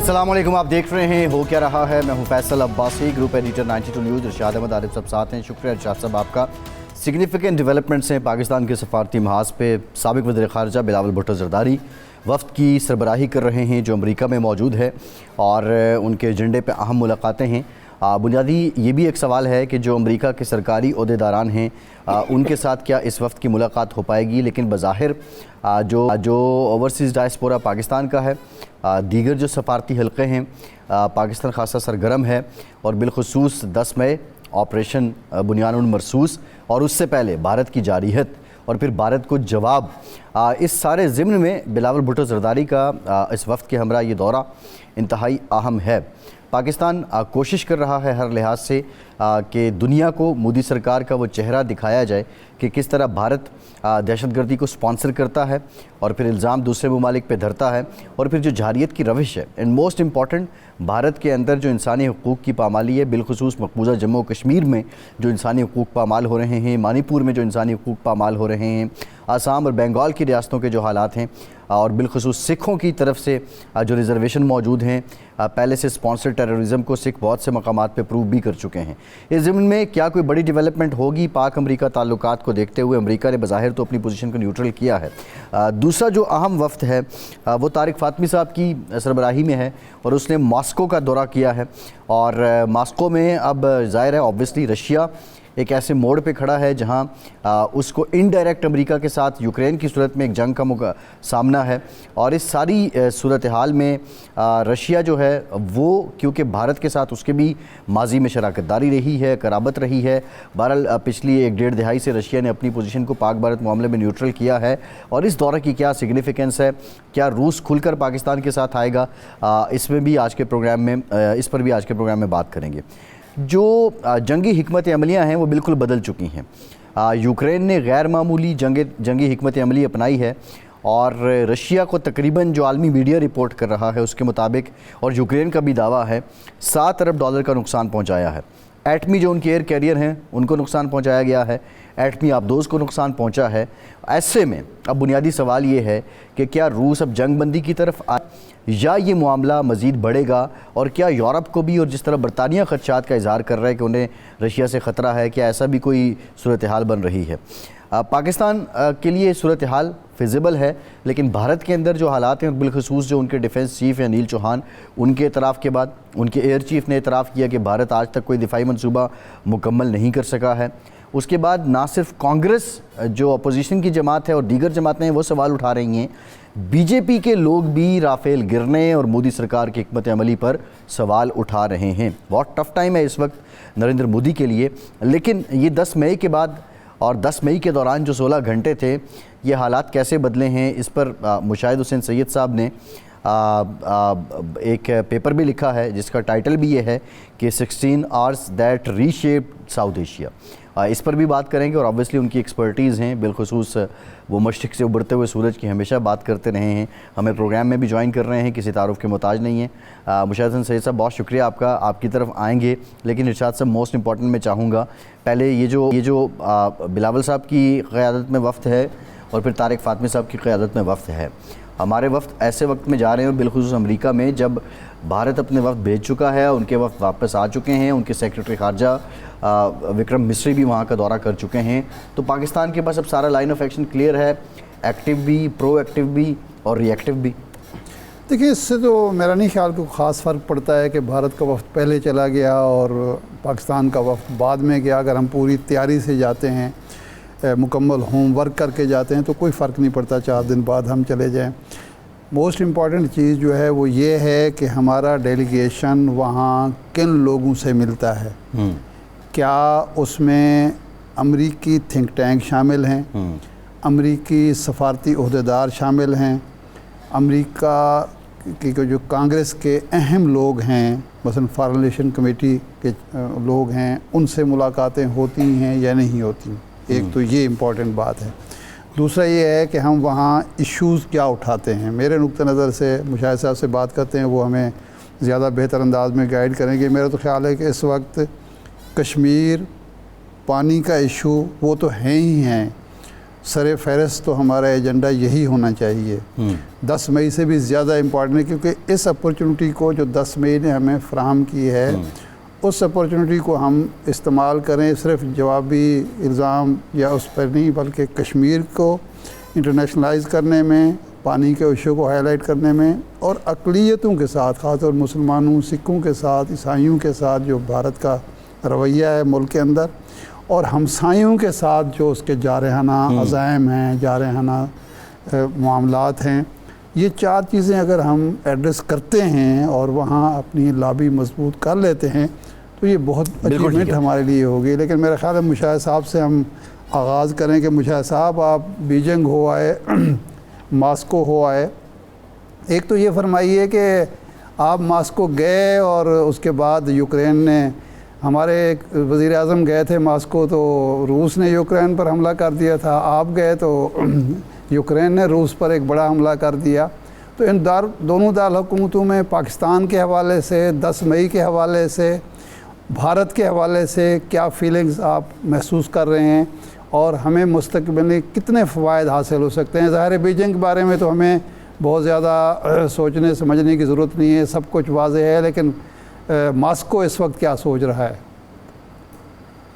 अस्सलाम वालेकुम, आप देख रहे हैं हो क्या रहा है। मैं हूं Faisal Abbasi, group editor 92 news. Irshad Ahmad Arif सब साथ हैं। शुक्रिया इरशाद साहब आपका। सिग्निफिकेंट डेवलपमेंट्स हैं पाकिस्तान के सफारती महाज पे। साबिक वज़ीर ख़ारजा बिलावल भुट्टो ज़रदारी वफ़द की सरबराही कर रहे हैं जो अमरीका में मौजूद है और उनके एजेंडे पर अहम मुलाकातें हैं। बुनियादी ये भी एक सवाल है कि जो अमेरिका के सरकारी ओहदेदारान हैं उनके साथ क्या इस वक्त की मुलाकात हो पाएगी, लेकिन बज़ाहिर जो ओवरसीज़ डायस्पोरा पाकिस्तान का है, दीगर जो सफारती हल्के हैं, पाकिस्तान खासा सरगर्म है और बिलखुसूस 10 मई ऑपरेशन बुनियानुल मरसूस और उससे पहले भारत की जारियत और फिर भारत को जवाब, इस सारे ज़िम्न में बिलावल भुट्टो ज़रदारी का इस वक्त के हमरा ये दौरा इंतहाई अहम है। पाकिस्तान कोशिश कर रहा है हर लिहाज से कि दुनिया को मोदी सरकार का वो चेहरा दिखाया जाए कि किस तरह भारत दहशतगर्दी को स्पॉन्सर करता है और फिर इल्ज़ाम दूसरे ममालिक पे धरता है और फिर जो जारियत की रविश है। एंड मोस्ट इम्पॉर्टेंट, भारत के अंदर जो इंसानी हकूक़ की पामाली है, बिलखुसूस मकबूजा जम्मू कश्मीर में जो इंसानी हकूक़ पामाल हो रहे हैं, मणिपुर में जो इंसानी हकूक़ पामाल हो रहे हैं, आसाम और बंगाल की रियासतों के जो हालात हैं और बिलखुसूस सिखों की तरफ से जो रिजर्वेशन मौजूद हैं, पहले से स्पॉन्सर टेररिज्म को सिख बहुत से मकामात पे प्रूव भी कर चुके हैं। इस ज़मीन में क्या कोई बड़ी डेवलपमेंट होगी? पाक अमेरिका ताल्लुकात को देखते हुए अमेरिका ने बज़ाहिर तो अपनी पोजीशन को न्यूट्रल किया है। दूसरा जो अहम वफ़द है वो तारिक फ़ातमी साहब की सरबराही में है और उसने मॉस्को का दौरा किया है और मॉस्को में अब ज़ाहिर है ऑब्वियसली रशिया एक ऐसे मोड़ पे खड़ा है जहां उसको इनडायरेक्ट अमेरिका के साथ यूक्रेन की सूरत में एक जंग का सामना है और इस सारी सूरत हाल में रशिया जो है वो, क्योंकि भारत के साथ उसके भी माजी में शराकतदारी रही है, कराबत रही है, बहरहाल पिछली 1-1.5 दहाई से रशिया ने अपनी पोजीशन को पाक भारत मामले में न्यूट्रल किया है और इस दौरे की क्या सिग्निफिकेंस है, क्या रूस खुलकर पाकिस्तान के साथ आएगा, इसमें भी आज के प्रोग्राम में इस पर भी आज के प्रोग्राम में बात करेंगे। जो जंगी हिकमत अमलियाँ हैं वो बिल्कुल बदल चुकी हैं। यूक्रेन ने गैर मामूली जंगी हिकमत अमली अपनाई है और रशिया को तकरीबन जो आलमी मीडिया रिपोर्ट कर रहा है उसके मुताबिक, और यूक्रेन का भी दावा है, $7 अरब का नुकसान पहुंचाया है। एटमी जो उनके एयर कैरियर हैं उनको नुकसान पहुंचाया गया है, एटमी आबदोज़ को नुकसान पहुंचा है। ऐसे में अब बुनियादी सवाल ये है कि क्या रूस अब जंगबंदी की तरफ आए या ये मामला मज़ीद बढ़ेगा, और क्या यूरोप को भी, और जिस तरह बरतानिया ख़दशात का इज़हार कर रहा है कि उन्हें रशिया से ख़तरा है, क्या ऐसा भी कोई सूरत हाल बन रही है? पाकिस्तान के लिए सूरत हाल फिजिबल है, लेकिन भारत के अंदर जो हालात हैं, बिलखसूस जो उनके डिफेंस चीफ़ हैं अनिल चौहान, उनके एतराफ़ के बाद उनके एयर चीफ़ ने एतराफ़ किया कि भारत आज तक कोई दिफाई मनसूबा मुकम्मल नहीं कर सका है। उसके बाद ना सिर्फ कांग्रेस जो अपोजिशन की जमात है और दीगर जमातें हैं वो सवाल उठा रही हैं, बीजेपी के लोग भी राफेल गिरने और मोदी सरकार की हिकमत अमली पर सवाल उठा रहे हैं। बहुत टफ टाइम है इस वक्त नरेंद्र मोदी के लिए, लेकिन ये 10 मई के बाद और 10 मई के दौरान जो 16 घंटे थे, ये हालात कैसे बदले हैं, इस पर मुशाहिद हुसैन सैयद साहब ने एक पेपर भी लिखा है जिसका टाइटल भी ये है कि 16 hours that reshaped south Asia. इस पर भी बात करेंगे और ऑब्वियसली उनकी एक्सपर्टीज़ हैं, बिलखुसूस वो मशरिक़ से उभरते हुए सूरज की हमेशा बात करते रहे हैं, हमें प्रोग्राम में भी ज्वाइन कर रहे हैं, किसी तारुफ के मोहताज नहीं है। मुशाहिद हुसैन सैयद साहब बहुत शुक्रिया आपका, आपकी तरफ आएंगे, लेकिन इरशाद साहब मोस्ट इंपॉर्टेंट मैं चाहूँगा पहले ये जो बिलावल साहब की क़यादत में वफ़द है और फिर तारिक फ़ातमी साहब की क़यादत में वफ़द है, हमारे वफ़द ऐसे वक्त में जा रहे हैं बिलखुसूस अमेरिका में जब भारत अपने वफ़द भेज चुका है, उनके वफ़द वापस आ चुके हैं, उनके सेक्रेटरी ख़ारजा विक्रम मिस्री भी वहाँ का दौरा कर चुके हैं। तो पाकिस्तान के पास अब सारा लाइन ऑफ एक्शन क्लियर है, एक्टिव भी, प्रोएक्टिव भी और रिएक्टिव भी। देखिए, इससे तो मेरा नहीं ख्याल कोई ख़ास फ़र्क पड़ता है कि भारत का वफ़द पहले चला गया और पाकिस्तान का वफ़द बाद में गया। अगर हम पूरी तैयारी से जाते हैं, मुकम्मल होमवर्क करके जाते हैं तो कोई फ़र्क नहीं पड़ता 4 दिन बाद हम चले जाएं। मोस्ट इम्पॉर्टेंट चीज़ जो है वो ये है कि हमारा डेलीगेशन वहाँ किन लोगों से मिलता है, क्या उसमें अमरीकी थिंक टैंक शामिल हैं, अमरीकी सफारती ओहदेदार शामिल हैं, अमरीका की जो कांग्रेस के अहम लोग हैं, मसलन फॉरेन रिलेशन कमेटी के लोग हैं, उनसे मुलाकातें होती हैं या नहीं होती। एक तो ये इम्पॉर्टेंट बात है। दूसरा ये है कि हम वहाँ इश्यूज़ क्या उठाते हैं। मेरे नुक्ते नज़र से मुशाहिद साहब से बात करते हैं, वो हमें ज़्यादा बेहतर अंदाज में गाइड करेंगे। मेरा तो ख्याल है कि इस वक्त कश्मीर पानी का इशू वो तो है ही हैं, सर फहरिस्त तो हमारा एजेंडा यही होना चाहिए। 10 मई से भी ज़्यादा इम्पॉर्टेंट है, क्योंकि इस अपॉर्चुनिटी को जो 10 मई ने हमें फ़राहम की है, उस अपॉर्चुनिटी को हम इस्तेमाल करें, सिर्फ जवाबी इल्ज़ाम या उस पर नहीं, बल्कि कश्मीर को इंटरनेशनलाइज करने में, पानी के इशू को हाईलाइट करने में, और अक़लियतों के साथ, ख़ासतौर मुसलमानों, सिखों के साथ, ईसाइयों के साथ जो भारत का रवैया है मुल्क के अंदर, और हमसायों के साथ जो उसके जारहाना अज़ाइम हैं, जारहाना मामलात हैं, ये 4 चीज़ें अगर हम एड्रेस करते हैं और वहाँ अपनी लॉबी मजबूत कर लेते हैं तो ये बहुत अचीवमेंट हमारे लिए होगी। लेकिन मेरा ख्याल है मुशाहिद साहब से हम आगाज़ करें कि मुशाहिद साहब, आप बीजिंग हो आए, मास्को हो आए, एक तो ये फरमाइए कि आप मास्को गए और उसके बाद यूक्रेन ने, हमारे एक वज़ीर आज़म गए थे मास्को तो रूस ने यूक्रेन पर हमला कर दिया था, आप गए तो यूक्रेन ने रूस पर एक बड़ा हमला कर दिया। तो इन दोनों दार हुकूमतों में पाकिस्तान के हवाले से, 10 मई के हवाले से, भारत के हवाले से क्या फीलिंग्स आप महसूस कर रहे हैं, और हमें मुस्तक़बिल में कितने फ़वाइद हासिल हो सकते हैं? ज़ाहिर है बीजिंग के बारे में तो हमें बहुत ज़्यादा सोचने समझने की ज़रूरत नहीं है, सब कुछ वाज़ेह है, लेकिन मास्को इस वक्त क्या सोच रहा है?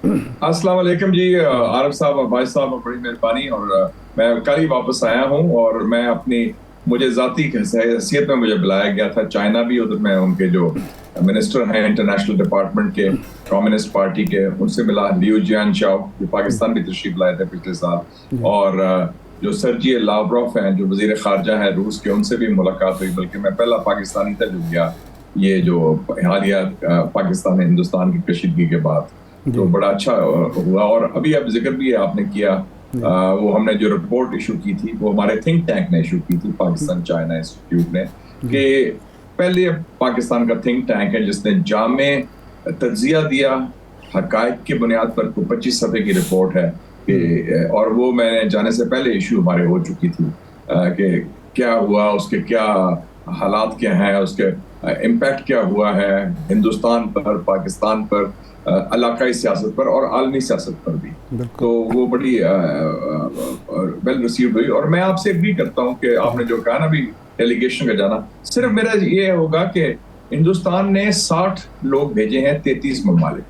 अस्सलाम वालेकुम जी, आरफ साहब और भाई साहब, बड़ी मेहरबानी। और मैं कल ही वापस आया हूँ और मैं अपनी, मुझे ज़ाती हैसियत में मुझे बुलाया गया था चाइना भी, उधर मैं उनके जो मिनिस्टर हैं इंटरनेशनल डिपार्टमेंट के, कम्युनिस्ट पार्टी के, उनसे मिला। लियू जियानशाओ जो पाकिस्तान भी तशरीफ लाए थे पिछले साल, और जो सर्जी लावरोफ हैं जो वजीर खारजा हैं रूस के, उनसे भी मुलाकात हुई। बल्कि मैं पहला पाकिस्तानी था जो गया ये जो हालिया पाकिस्तान में हिंदुस्तान की कशीदगी के बाद, तो बड़ा अच्छा हुआ। और अभी अब जिक्र भी आपने किया, वो हमने जो रिपोर्ट इशू की थी वो हमारे थिंक टैंक ने इशू की थी, पाकिस्तान चाइना इंस्टीट्यूट ने, कि पहले पाकिस्तान का थिंक टैंक है जिसने जामे तज्जिया दिया, हकायक की बुनियाद पर 25 सफ़े की रिपोर्ट है कि, और वो मैंने जाने से पहले इशू हमारे हो चुकी थी कि क्या हुआ, उसके क्या हालात क्या हैं, उसके इम्पैक्ट क्या हुआ है हिंदुस्तान पर, पाकिस्तान पर, इलाकाई सियासत पर और आलमी सियासत पर भी। तो वो बड़ी वेल रिसीव्ड हुई। और मैं आपसे एग्री करता हूँ कि आपने जो कहा ना भी डेलीगेशन का जाना, सिर्फ मेरा ये होगा कि हिंदुस्तान ने 60 लोग भेजे हैं 33 ममालिक,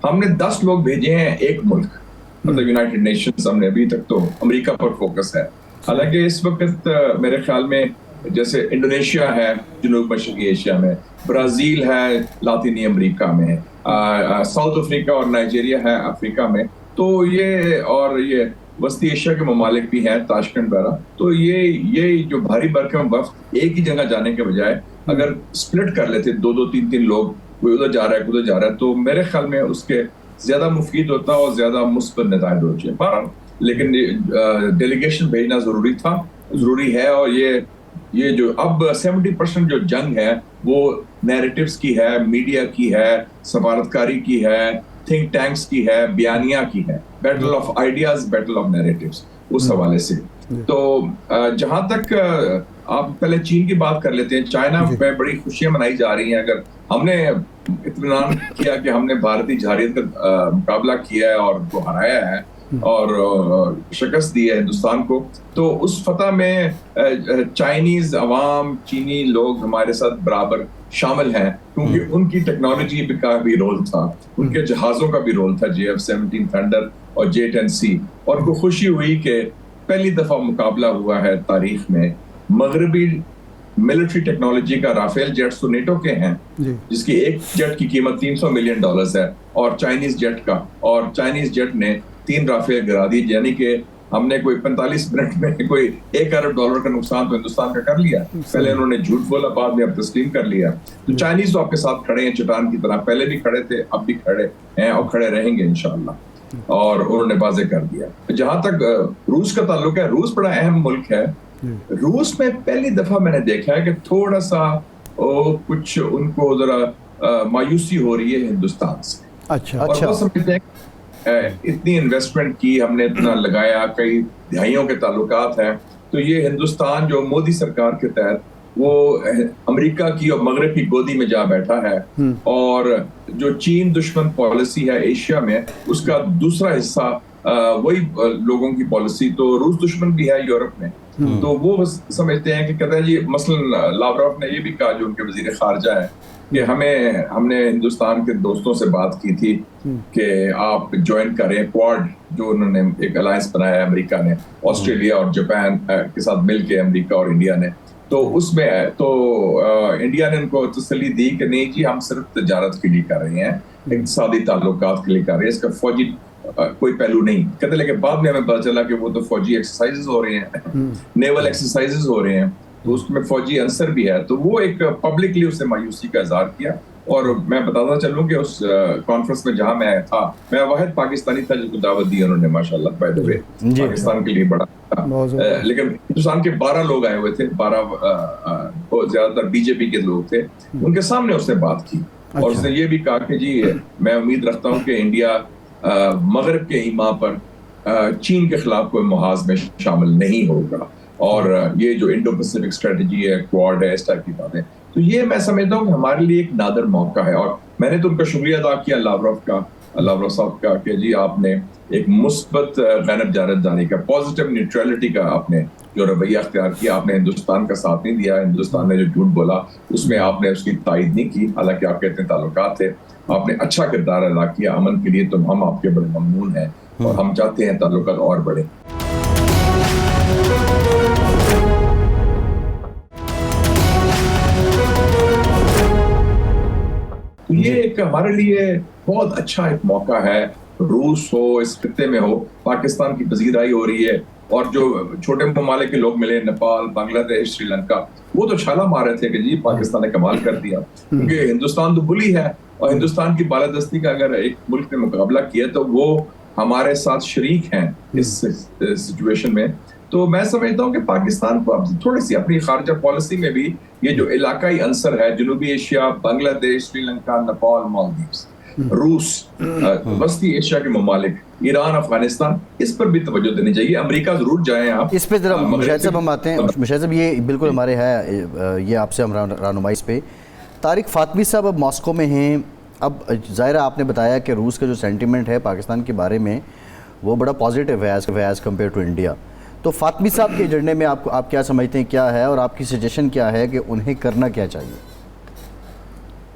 हमने 10 लोग भेजे हैं एक मुल्क, मतलब यूनाइटेड नेशंस। हमने अभी तक तो अमेरिका पर फोकस है, हालांकि इस वक्त मेरे ख्याल में जैसे इंडोनेशिया है जनूब मशरकी एशिया में, ब्राज़ील है लातीनी अमेरिका में, साउथ अफ्रीका और नाइजीरिया है अफ्रीका में, तो ये, और ये वस्ती एशिया के ममालिक भी हैं, ताशकंद वगैरह। तो ये जो भारी भरकम वफ्द एक ही जगह जाने के बजाय अगर स्प्लिट कर लेते, 2-2, 3-3 लोग, कोई उधर जा रहा है, उधर जा रहा है, तो मेरे ख्याल में उसके ज्यादा मुफीद होता और ज्यादा मुस्बत नताइज होते हैं। पर लेकिन डेलीगेशन भेजना जरूरी था, जरूरी है। और ये जो अब 70% जो जंग है वो नैरेटिव्स की है, मीडिया की है, सफारतकारी की है, थिंक टैंक्स की है, बयानिया की है, battle of ideas, battle of narratives, उस हवाले से। तो जहां तक आप पहले चीन की बात कर लेते हैं, चाइना में बड़ी खुशियां मनाई जा रही हैं। अगर हमने इत्मीनान किया कि हमने भारतीय जारियत का मुकाबला किया है और वो हराया है और शिकस्त दी है हिंदुस्तान को, तो उस फतह में चाइनीज अवाम, चीनी लोग हमारे साथ बराबर शामिल हैं, क्योंकि उनकी टेक्नोलॉजी का भी रोल था, उनके जहाजों का भी रोल था, JF-17 थंडर और J-10C। और उनको खुशी हुई कि पहली दफा मुकाबला हुआ है तारीख में, मगरबी मिलिट्री टेक्नोलॉजी का, राफेल जेट्स तो नेटो के हैं जिसकी एक जेट की कीमत $300 मिलियन है, और चाइनीज जेट का, और चाइनीज जेट ने 3 राफेल गिरा दी, यानी कि हमने कोई 45 मिनट में कोई $1 अरब का नुकसान तो हिंदुस्तान का कर लिया। पहले उन्होंने झूठ बोला, बाद में अब तस्लीम कर लिया। तो चाइनीज तो आपके साथ खड़े हैं चट्टान की तरह, पहले भी खड़े थे, अब भी खड़े हैं और खड़े रहेंगे इंशाअल्लाह, और उन्होंने वाज़ेह कर दिया। जहां तक रूस का ताल्लुक है, रूस बड़ा अहम मुल्क है। रूस में पहली दफा मैंने देखा है कि थोड़ा सा कुछ उनको जरा मायूसी हो रही है हिंदुस्तान से। अच्छा, और वो समझते हैं इतनी इन्वेस्टमेंट की हमने, इतना लगाया, कई दहाइयों के ताल्लुकात हैं, तो ये हिंदुस्तान जो मोदी सरकार के तहत वो अमेरिका की और मगरब की गोदी में जा बैठा है, और जो चीन दुश्मन पॉलिसी है एशिया में, उसका दूसरा हिस्सा वही लोगों की पॉलिसी। तो रूस दुश्मन भी है यूरोप में, तो वो समझते हैं कि कहते हैं जी, मसलन लावरोव ने ये भी कहा, जो उनके वजीर खारजा है, कि हमने हिंदुस्तान के दोस्तों से बात की थी कि आप ज्वाइन करें क्वाड, जो उन्होंने एक अलायंस बनाया है अमेरिका ने, ऑस्ट्रेलिया और जापान के साथ मिलके, अमेरिका और इंडिया ने। तो उसमें तो इंडिया ने उनको तसल्ली दी कि नहीं जी, हम सिर्फ तजारत के लिए कर रहे हैं, इक़्तिसादी ताल्लुकात के लिए कर रहे हैं, इसका फौजी कोई पहलू नहीं। कहते लेकिन बाद में हमें पता चला कि वो तो फौजी एक्सरसाइजेस हो रहे हैं, नेवल एक्सरसाइजेस हो रहे हैं, तो उसमें फौजी आंसर भी है। तो वो एक पब्लिकली उसने मायूसी का इजहार किया। और मैं बताता चलूं कि उस कॉन्फ्रेंस में जहां मैं था, मैं वाहिद पाकिस्तानी था जिसको दावत दी उन्होंने, माशाल्लाह, बाय द वे, पाकिस्तान के लिए बड़ा था। लेकिन हिंदुस्तान के 12 लोग आए हुए थे, 12 ज्यादातर बीजेपी के लोग थे। उनके सामने उसने बात की और उसने ये भी कहा कि जी, मैं उम्मीद रखता हूँ कि इंडिया मगरब के ईमा पर चीन के खिलाफ कोई मुहाज में शामिल नहीं होगा, और ये जो इंडो पैसिफिक स्ट्रेटजी है, क्वाड है, इस टाइप की बातें। तो ये मैं समझता हूँ कि हमारे लिए एक नादर मौका है। और मैंने तो उनका शुक्रिया अदा किया लावरोव साहब का, कि जी आपने एक मुस्बत गैर-जानबदारी का, पॉजिटिव न्यूट्रलिटी का आपने जो रवैया अख्तियार किया। आपने हिंदुस्तान का साथ नहीं दिया, हिंदुस्तान ने जो झूठ बोला उसमें आपने उसकी तायद नहीं की, हालांकि आपके इतने ताल्लुकात थे। आपने अच्छा किरदार अदा किया अमन के लिए, तो हम आपके बड़े ममनून हैं और हम चाहते हैं ताल्लुकात और बढ़े। तो ये एक हमारे लिए बहुत अच्छा एक मौका है। रूस हो, इस खित्ते में हो, पाकिस्तान की पजीराई हो रही है, और जो छोटे ममालिक के लोग मिले, नेपाल, बांग्लादेश, श्रीलंका, वो तो छाला मार रहे थे कि जी पाकिस्तान ने कमाल कर दिया, क्योंकि हिंदुस्तान तो बुली है, और हिंदुस्तान की बालादस्ती का अगर एक मुल्क ने मुकाबला किया तो वो हमारे साथ शरीक हैं इस सिचुएशन में। तो मैं समझता हूँ कि पाकिस्तान को अब थोड़ी सी अपनी खारजा पॉलिसी में भी ये जो इलाकाई अंसर है, जनूबी एशिया, बांग्लादेश, श्रीलंका, नेपाल, मालदीव्स, रूस, वस्ती एशिया के ममालिक, ईरान, अफगानिस्तान, इस पर भी तवज्जो देनी चाहिए। अमेरिका जरूर जाएं आप, इस पे जरा मुशाहिद साहब हम आते हैं। मुशाहिद साहब, ये बिल्कुल हमारे है, ये आपसे हम रहनुमाई इस पे। तारिक फातमी साहब अब मॉस्को में हैं। अब ज़ाहिर आपने बताया कि रूस का जो सेंटिमेंट है पाकिस्तान के बारे में वो बड़ा पॉजिटिव है एज़ कम्पेयर टू इंडिया। तो फातमी साहब के एजेंडे में आप क्या समझते हैं, क्या है, और आपकी सजेशन क्या है कि उन्हें करना क्या चाहिए?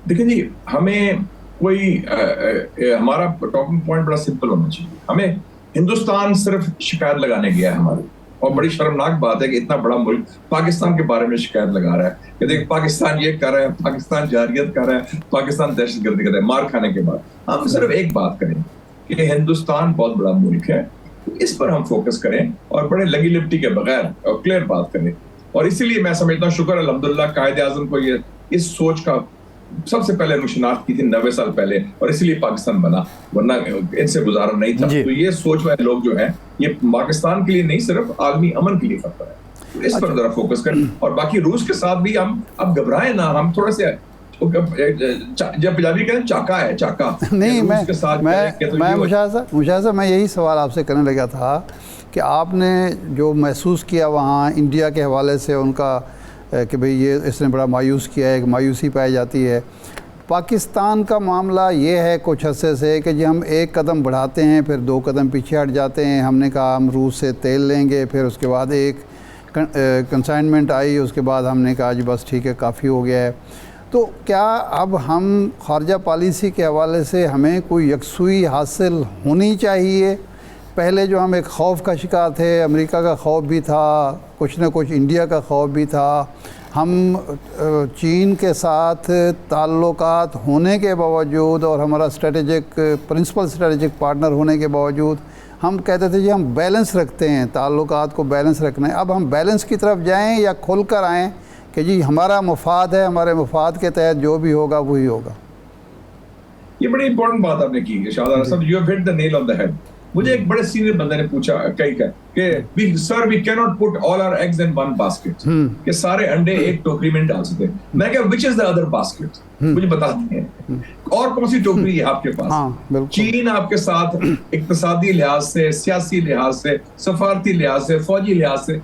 देखिए जी, हमें कोई हमारा टॉकिंग पॉइंट बड़ा सिंपल होना चाहिए। हमें हिंदुस्तान सिर्फ शिकायत लगाने गया है हमारी, और बड़ी शर्मनाक बात है कि इतना बड़ा मुल्क पाकिस्तान के बारे में शिकायत लगा रहा है कि देख पाकिस्तान ये कर रहा है, पाकिस्तान जारियत कर रहा है, पाकिस्तान दहशतगर्दी कर रहा है। मार खाने के बाद हम सिर्फ एक बात करें कि हिंदुस्तान बहुत बड़ा मुल्क है, इस पर हम फोकस करें और बड़े लगी लिपटी के बगैर और क्लियर बात करें। और इसीलिए मैं समझता हूँ, शुक्र अल्हम्दुलिल्लाह, कायदे आज़म को ये इस सोच का सबसे पहले मुशनाख्त की थी 90 साल पहले, और इसीलिए पाकिस्तान बना, वरना इनसे गुजारा नहीं था। तो ये सोच वाले लोग जो हैं, ये पाकिस्तान के लिए नहीं, सिर्फ आलमी अमन के लिए खतरा है। तो इस पर जरा फोकस करें। और बाकी रूस के साथ भी हम अब घबराए ना, हम थोड़े से जब पंजाबी कहते हैं चाका है, चाका नहीं, मैं मुशाहिद, मैं यही सवाल आपसे करने लगा था कि आपने जो महसूस किया वहाँ इंडिया के हवाले से उनका कि भाई ये इसने बड़ा मायूस किया है, एक मायूसी पाई जाती है। पाकिस्तान का मामला ये है कुछ अरसे से कि जी हम एक कदम बढ़ाते हैं, फिर 2 कदम पीछे हट जाते हैं। हमने कहा हम रूस से तेल लेंगे, फिर उसके बाद एक कंसाइनमेंट आई, उसके बाद हमने कहा जी बस ठीक है, काफ़ी हो गया है। तो क्या अब हम खारजा पॉलिसी के हवाले से हमें कोई यकसुई हासिल होनी चाहिए? पहले जो हम एक खौफ का शिकार थे, अमेरिका का खौफ भी था, कुछ न कुछ इंडिया का खौफ भी था, हम चीन के साथ ताल्लुकात होने के बावजूद और हमारा प्रिंसिपल स्ट्रेटेजिक पार्टनर होने के बावजूद हम कहते थे जी हम बैलेंस रखते हैं, ताल्लुकात को बैलेंस रखना है। अब हम बैलेंस की तरफ जाएं या खुल कर आएँ कि जी हमारा मफाद है, हमारे मफाद के तहत जो भी होगा वही होगा? ये बड़ी इंपॉर्टेंट बात आपने की शाहदार साहब, you have hit the nail on the head. मुझे एक बड़े सीनियर बंदे ने पूछा कि sir we can not put all our eggs in one basket, कि सारे अंडे एक टोकरी में डाल सकते। मैं क्या, which is the other basket, मुझे बताते हैं और कौन सी टोकरी है आपके पास? हाँ, चीन आपके साथ इक्तिसादी लिहाज से, सियासी लिहाज से, सफारती लिहाज से, फौजी लिहाज से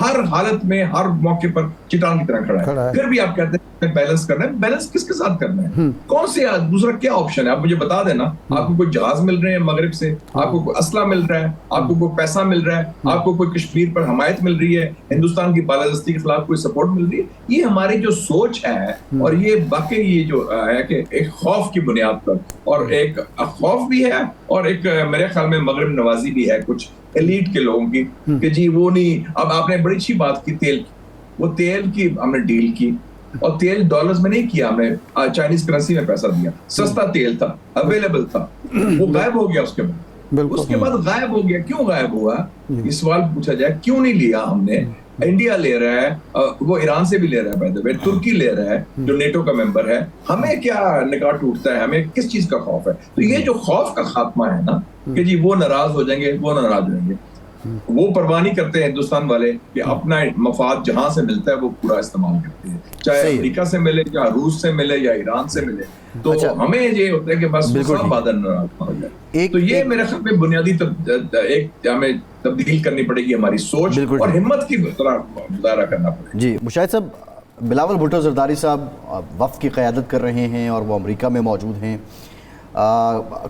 हर हालत में, हर मौके पर चट्टान की तरह खड़ा है। फिर भी आप कहते हैं बैलेंस करना है। बैलेंस किसके साथ करना है? कौन से दूसरा क्या ऑप्शन है? आप मुझे बता देना। आपको कोई जहाज मिल रहे हैं मगरिब से, आपको कोई असला मिल रहा है, आपको कोई पैसा मिल रहा है, आपको कोई कश्मीर पर हमायत मिल रही है, हिंदुस्तान की बालादस्ती के खिलाफ कोई सपोर्ट मिल रही है। ये हमारी जो सोच है, और ये वाकई ये जो है कि एक खौफ की बुनियाद पर, और एक खौफ भी है और एक मेरे ख्याल में मगरिब नवाजी भी है कुछ एलीट के लोगों की, कि जी वो नहीं। अब आपने बड़ी अच्छी बात की तेल की, वो तेल की हमने डील की, और तेल डॉलर्स में नहीं किया, हमने चाइनीज करेंसी में पैसा दिया। सस्ता तेल था, अवेलेबल था, वो गायब हो गया उसके बाद गायब हो गया। क्यों गायब हुआ? ये सवाल पूछा जाए, क्यों नहीं लिया हमने? इंडिया ले रहा है, वो ईरान से भी ले रहा है, बाय द वे तुर्की ले रहा है जो नेटो का मेंबर है। हमें क्या निकाह टूटता है? हमें किस चीज का खौफ है? तो ये जो खौफ का खात्मा है ना, कि जी वो नाराज हो जाएंगे, वो नाराज हो जाएंगे, वो परवाह नहीं करते हैं हिंदुस्तान वाले कि अपना मफाद जहां से मिलता है वो पूरा इस्तेमाल करते हैं, चाहे अमेरिका से मिले, या रूस से मिले, या ईरान से मिले। तो हमें ये होता है कि बस बादल हो जाए। तो ये मेरे ख्याल में बुनियादी एक हमें तब्दील करनी पड़ेगी हमारी सोच, और हिम्मत की मुजाहरा करना पड़ेगा। जी मुशाहिद साहब, बिलावल भुट्टो जरदारी साहब वफ़द की क़यादत कर रहे हैं और वो अमेरिका में मौजूद हैं।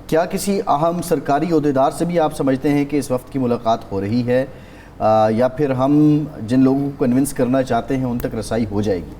क्या किसी अहम सरकारी ओहदेदार से भी आप समझते हैं कि इस वक्त की मुलाकात हो रही है, या फिर हम जिन लोगों को कन्विंस करना चाहते हैं उन तक रसाई हो जाएगी?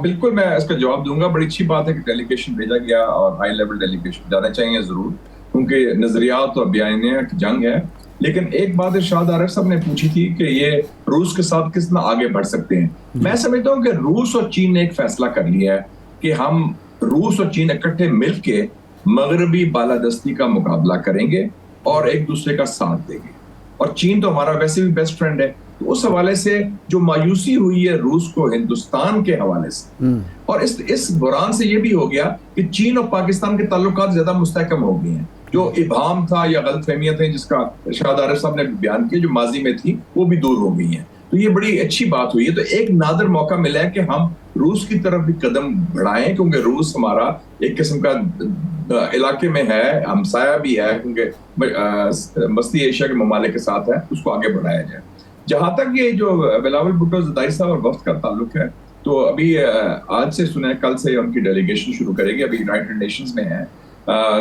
बिल्कुल, मैं इसका जवाब दूंगा। बड़ी अच्छी बात है कि डेलीगेशन भेजा गया, और हाई लेवल डेलीगेशन जाना चाहिए ज़रूर, क्योंकि नज़रियात और बयानियां की जंग है। लेकिन एक बात इरशाद आरिफ साहब ने पूछी थी कि ये रूस के साथ कितना आगे बढ़ सकते हैं। मैं समझता हूँ कि रूस और चीन ने एक फैसला कर लिया है कि हम रूस और चीन इकट्ठे मिलके मगरबी बालादस्ती का मुकाबला करेंगे और एक दूसरे का साथ देंगे। और चीन तो हमारा वैसे भी बेस्ट फ्रेंड है, तो उस हवाले से जो मायूसी हुई है रूस को हिंदुस्तान के हवाले से, और इस बुरान से ये भी हो गया कि चीन और पाकिस्तान के ताल्लुकात ज्यादा मुस्तहकम हो गए हैं। जो इबाम था या गलतफहमियां थी जिसका इरशाद आरिफ साहब ने बयान किया, जो माजी में थी, वो भी दूर हो गई हैं। तो ये बड़ी अच्छी बात हुई है। तो एक नादर मौका मिला है कि हम रूस की तरफ भी कदम बढ़ाएं, क्योंकि रूस हमारा एक किस्म का इलाके में है, हमसाया भी है, क्योंकि मस्ती एशिया के ममालिक के साथ है, उसको आगे बढ़ाया जाए। जहां तक ये जो बिलावल भुट्टो जरदारी साहब और वफ्द का ताल्लुक है, तो अभी आज से सुने, कल से उनकी डेलीगेशन शुरू करेगी, अभी यूनाइटेड नेशंस में है।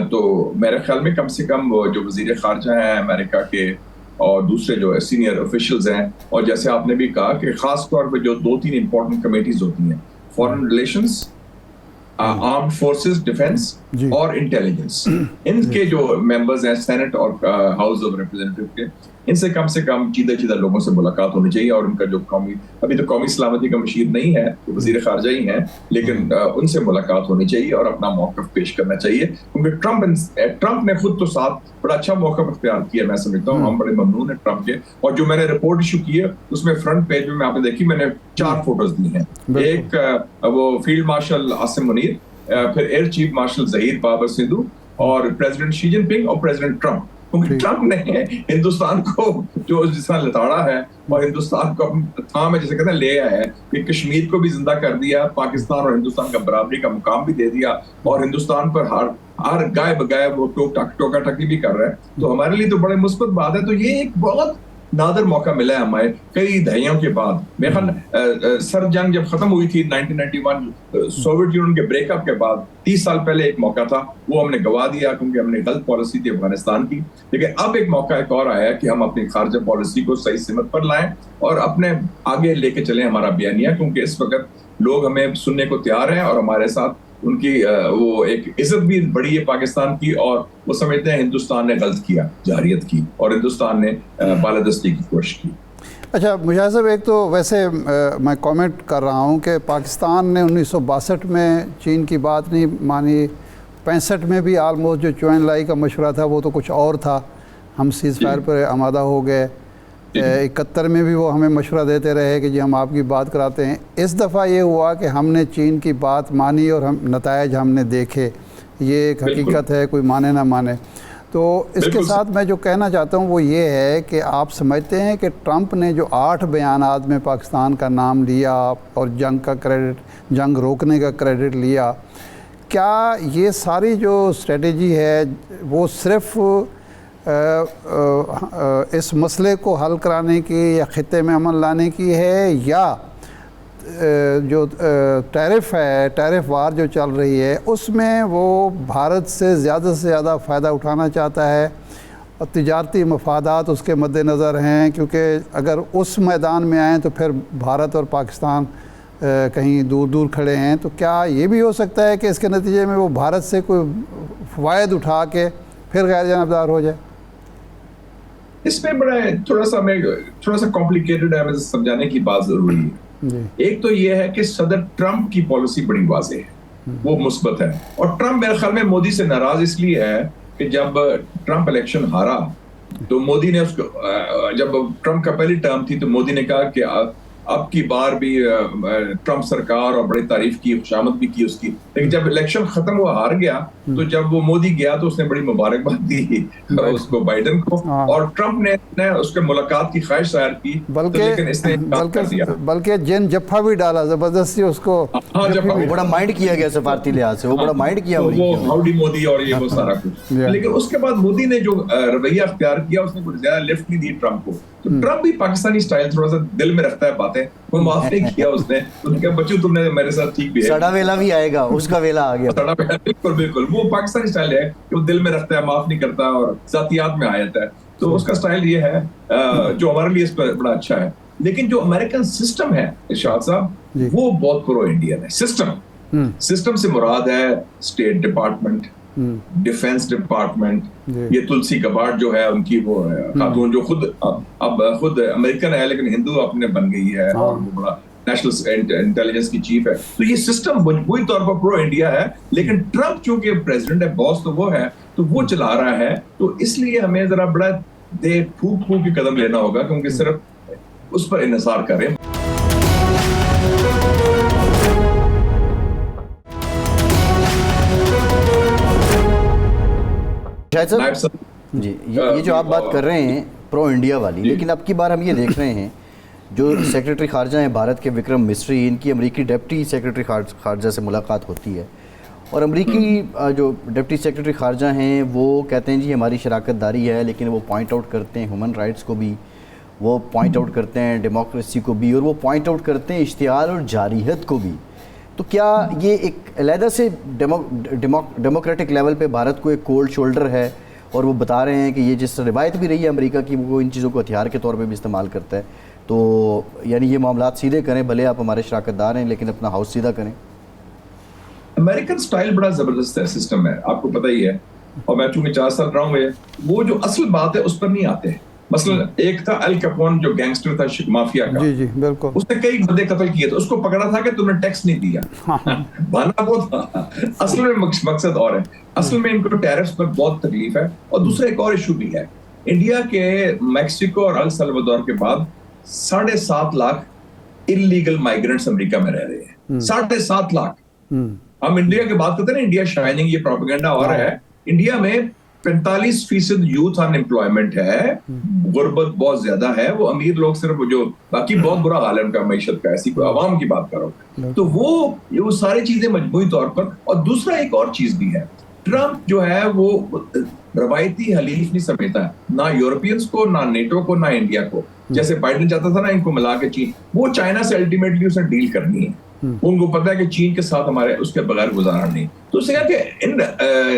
तो मेरे ख्याल में कम से कम वो जो वजीर खारजा हैं अमेरिका के और दूसरे जो सीनियर ऑफिशियल्स हैं, और जैसे आपने भी कहा कि खास तौर पे जो 2-3 इंपॉर्टेंट कमेटीज होती हैं, foreign relations, armed forces, defence और इंटेलिजेंस, इनके जो मेंबर्स हैं सेनेट और हाउस ऑफ रिप्रेजेंटेटिव के, इनसे कम चीदा लोगों से मुलाकात होनी चाहिए। और उनका जो अभी तो कौमी सलामती का मशीर नहीं है, तो वजीर खारजा ही है, लेकिन उनसे मुलाकात होनी चाहिए और अपना मौक़िफ़ पेश करना चाहिए, क्योंकि ट्रंप ने खुद तो साथ बड़ा अच्छा मौक़िफ़ इख्तियार किया। मैं समझता हूँ हम बड़े ममनून हैं ट्रंप के। और जो मैंने रिपोर्ट इशू की है उसमें फ्रंट पेज में आपने देखी, मैंने 4 फोटोज दी हैं। एक वो फील्ड मार्शल आसिम मुनीर, फिर air chief marshal Zaheer Babar Sindhu, और प्रेसिडेंट शी जिनपिंग और प्रेसिडेंट ट्रंप। क्योंकि ट्रंप ने हिंदुस्तान को जो जिस तरह लताड़ा है, और हिंदुस्तान को थाम में, जैसे कहते हैं, ले आया है कि कश्मीर को भी जिंदा कर दिया, पाकिस्तान और हिंदुस्तान का बराबरी का मुकाम भी दे दिया, और हिंदुस्तान पर हर गाय बगाए वो टोका टकी भी कर रहा है। तो हमारे लिए तो बड़े मुस्बत बात है। तो ये एक बहुत नादर मौका मिला है हमारे कई दहाइयों के बाद। मेरे ख्याल सर्द जंग जब खत्म हुई थी 1991 सोवियत यूनियन के ब्रेकअप के बाद, 30 साल पहले एक मौका था, वो हमने गवा दिया क्योंकि हमने गलत पॉलिसी थी अफगानिस्तान की। लेकिन अब एक मौका एक और आया है कि हम अपनी खारजा पॉलिसी को सही सिमत पर लाएं और अपने आगे लेके चलें हमारा बयानिया, क्योंकि इस वक्त लोग हमें सुनने को तैयार हैं और हमारे साथ उनकी वो एक इज्जत भी बढ़ी है पाकिस्तान की, और वो समझते हैं हिंदुस्तान ने गलत किया, जारियत की, और हिंदुस्तान ने बालादस्ती की कोशिश की। अच्छा मुशाहिद साहब, एक तो वैसे मैं कमेंट कर रहा हूँ कि पाकिस्तान ने 1962 में चीन की बात नहीं मानी, 65 में भी आलमोस्ट जो चुएन लाई का मशवरा था वो तो कुछ और था, हम सीज़ फायर पर आमादा हो गए। 71 में भी वो हमें मशवरा देते रहे कि जी हम आपकी बात कराते हैं। इस दफ़ा ये हुआ कि हमने चीन की बात मानी और हम नतायज हमने देखे, ये एक हकीकत है, कोई माने ना माने। तो इसके साथ मैं जो कहना चाहता हूँ वो ये है कि आप समझते हैं कि ट्रंप ने जो 8 बयानात में पाकिस्तान का नाम लिया और जंग का क्रेडिट, जंग रोकने का क्रेडिट लिया, क्या ये सारी जो स्ट्रेटजी है वो सिर्फ़ इस मसले को हल कराने की या ख़ित्ते में अमन लाने की है, या जो टैरिफ है, टैरिफ वार जो चल रही है, उसमें वो भारत से ज़्यादा फ़ायदा उठाना चाहता है और तिजारती मफादात उसके मद्देनज़र हैं, क्योंकि अगर उस मैदान में आएँ तो फिर भारत और पाकिस्तान कहीं दूर दूर खड़े हैं। तो क्या ये भी हो सकता है कि इसके नतीजे में वो भारत से कोई फ़वायद उठा के फिर गैर जानबदार हो जाए? इसमें बड़ा थोड़ा सा कॉम्प्लिकेटेड है, मुझे समझाने की बात जरूरी है। एक तो ये है कि सदर ट्रंप की पॉलिसी बड़ी वाज़ेह है, वो मुस्बत है, और ट्रंप मेरे ख्याल में मोदी से नाराज इसलिए है कि जब ट्रंप इलेक्शन हारा तो मोदी ने उसको, जब ट्रंप का पहली टर्म थी तो मोदी ने कहा कि अब की बार भी ट्रंप सरकार, और बड़ी तारीफ की, खुशामद भी की उसकी। लेकिन जब इलेक्शन खत्म हुआ, हार गया, तो जब वो मोदी गया तो उसने बड़ी मुबारकबाद दी उसको, बाइडेन को, और ट्रंप ने उसके मुलाकात की ख्वाहिश जाहिर की, लेकिन इसने बल्कि जिन जफ्फा भी डाला जबरदस्ती उसको। हाँ, बड़ा माइंड किया गया सफारती लिहाज से, वो बड़ा माइंड किया, वो हाउडी मोदी और ये वो सारा कुछ। लेकिन उसके बाद मोदी ने जो रवैया अख्तियार किया, उसने कुछ ज्यादा लिफ्ट नहीं दी ट्रंप को। तो ट्रंप भी पाकिस्तानी स्टाइल थोड़ा सा दिल में रखता है बातें, वो माफ नहीं किया उसने। उसने कहा बच्चों तुमने मेरे साथ ठीक भी है, सड़ा वेला भी आएगा, उसका वेला आ गया। सड़ा वेला, बिल्कुल बिल्कुल, वो पाकिस्तानी स्टाइल है कि वो दिल में रखता है, माफ नहीं करता, और जातियात में आ जाता है। तो उसका स्टाइल ये है जो हमारे लिए इस पर बड़ा अच्छा है। लेकिन जो अमेरिकन सिस्टम है इरशाद साहब, वो बहुत प्रो इंडियन है। सिस्टम से मुराद है स्टेट डिपार्टमेंट, डिफेंस डिपार्टमेंट, ये तुलसी कबाड़ जो है उनकी, वो खातून जो खुद अमेरिकन है लेकिन हिंदू अपने बन गई है, और वो बड़ा नेशनल इंटेलिजेंस की चीफ है। तो ये सिस्टम मजबूरी तौर पर प्रो इंडिया है। लेकिन ट्रंप चूंकि प्रेसिडेंट है, बॉस तो वो है, तो वो चला रहा है। तो इसलिए हमें जरा बड़ा फूक के कदम लेना होगा, क्योंकि सिर्फ उस पर इन्हिसार करें। जी, ये जो आप बात कर रहे हैं प्रो इंडिया वाली, लेकिन अब की बार हम ये देख रहे हैं जो सेक्रेटरी खारजा हैं भारत के विक्रम मिस्री, इनकी अमेरिकी डिप्टी सेक्रेटरी खारजा से मुलाकात होती है, और अमेरिकी जो डिप्टी सेक्रेटरी खारजा हैं वो कहते हैं जी हमारी शराकत दारी है, लेकिन वो पॉइंट आउट करते हैं ह्यूमन राइट्स को भी, वो पॉइंट आउट करते हैं डेमोक्रेसी को भी, और वो पॉइंट आउट करते हैं इश्तिहार और जारियत को भी। तो क्या ये एक अलहदा से डेमोक्रेटिक लेवल पे भारत को एक कोल्ड शोल्डर है, और वो बता रहे हैं कि ये जिस रिवायत भी रही है अमेरिका की, वो इन चीज़ों को हथियार के तौर पे भी इस्तेमाल करता है। तो यानी ये मामलात सीधे करें, भले आप हमारे शराकतदार हैं, लेकिन अपना हाउस सीधा करें। अमेरिकन स्टाइल बड़ा ज़बरदस्त है, सिस्टम है, आपको पता ही है। और मैं चूंकि 4 साल रहा हूँ, वो जो असल बात है उस पर नहीं आते। मसलन एक था अल कैपोन, जो गैंगस्टर था माफिया का, जी जी बिल्कुल, उसने कई बंदे कत्ल किए, तो उसको पकड़ा था कि तुमने टैक्स नहीं दिया। बहाना वो था, असल में मकसद और है। असल में इनको टैरिफ्स पर बहुत तकलीफ है। और दूसरा एक और इशू भी है, इंडिया के मैक्सिको और अल सल्वाडोर के बाद 7.5 लाख इलीगल माइग्रेंट्स अमेरिका में रह रहे हैं। 7.5 लाख। हम इंडिया की बात करते हैं ना, इंडिया शाइनिंग, ये प्रोपेगेंडा और है। इंडिया में 45% यूथ अनएम्प्लॉयमेंट है, गुर्बत बहुत ज्यादा है। वो अमीर लोग सिर्फ, जो बाकी बहुत बुरा हाल है उनका मईशत का, ऐसी आवाम की बात करो तो वो सारी चीजें मजबूरी तौर पर। और दूसरा एक और चीज भी है, ट्रंप जो है वो रवायती हलीफ नहीं समझता है, ना यूरोपियंस को, ना नेटो को, ना इंडिया को। जैसे बाइडेन चाहता था ना इनको मिला के चीन, वो चाइना से अल्टीमेटली उसे डील करनी है। उनको पता है कि चीन के साथ हमारे उसके बगैर गुजारा नहीं। तो उसने कहा कि इन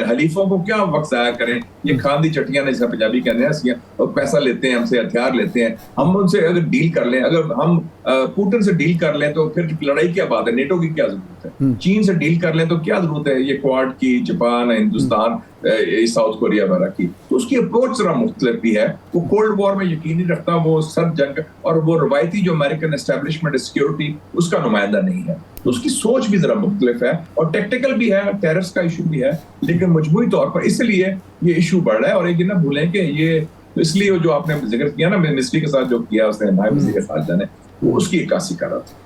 हलीफों को क्या वक्त जाया करें, ये खांदी चटियां ने, जिसका पंजाबी कहते हैं, और पैसा लेते हैं हमसे, हथियार लेते हैं, हम उनसे अगर डील कर लें, अगर हम पुतिन से डील कर लें तो फिर लड़ाई क्या बात है, नेटो की क्या जरूरत है। चीन से डील कर लें तो क्या जरूरत है ये क्वाड की, जापान, हिंदुस्तान, साउथ कोरिया वगैरह की। तो उसकी अप्रोच जरा मुख्तलिफ भी है। वो कोल्ड वॉर में यकीन नहीं रखता, वो सर्द जंग, और वो रवायती जो अमेरिकन एस्टेब्लिशमेंट सिक्योरिटी, उसका नुमाइंदा नहीं है। तो उसकी सोच भी जरा मुख्तलिफ है, और टेक्निकल भी है, टैरिफ्स का इशू भी है, लेकिन मजबूरी तौर पर इसलिए ये इशू बढ़ रहा है। और एक ना भूलें कि ये तो इसलिए जो आपने जिक्र किया ना मिनिस्ट्री के साथ जो किया उसने, नायब वज़ीर के साथ जाने, वो उसकी इक्कासी कर रहा था।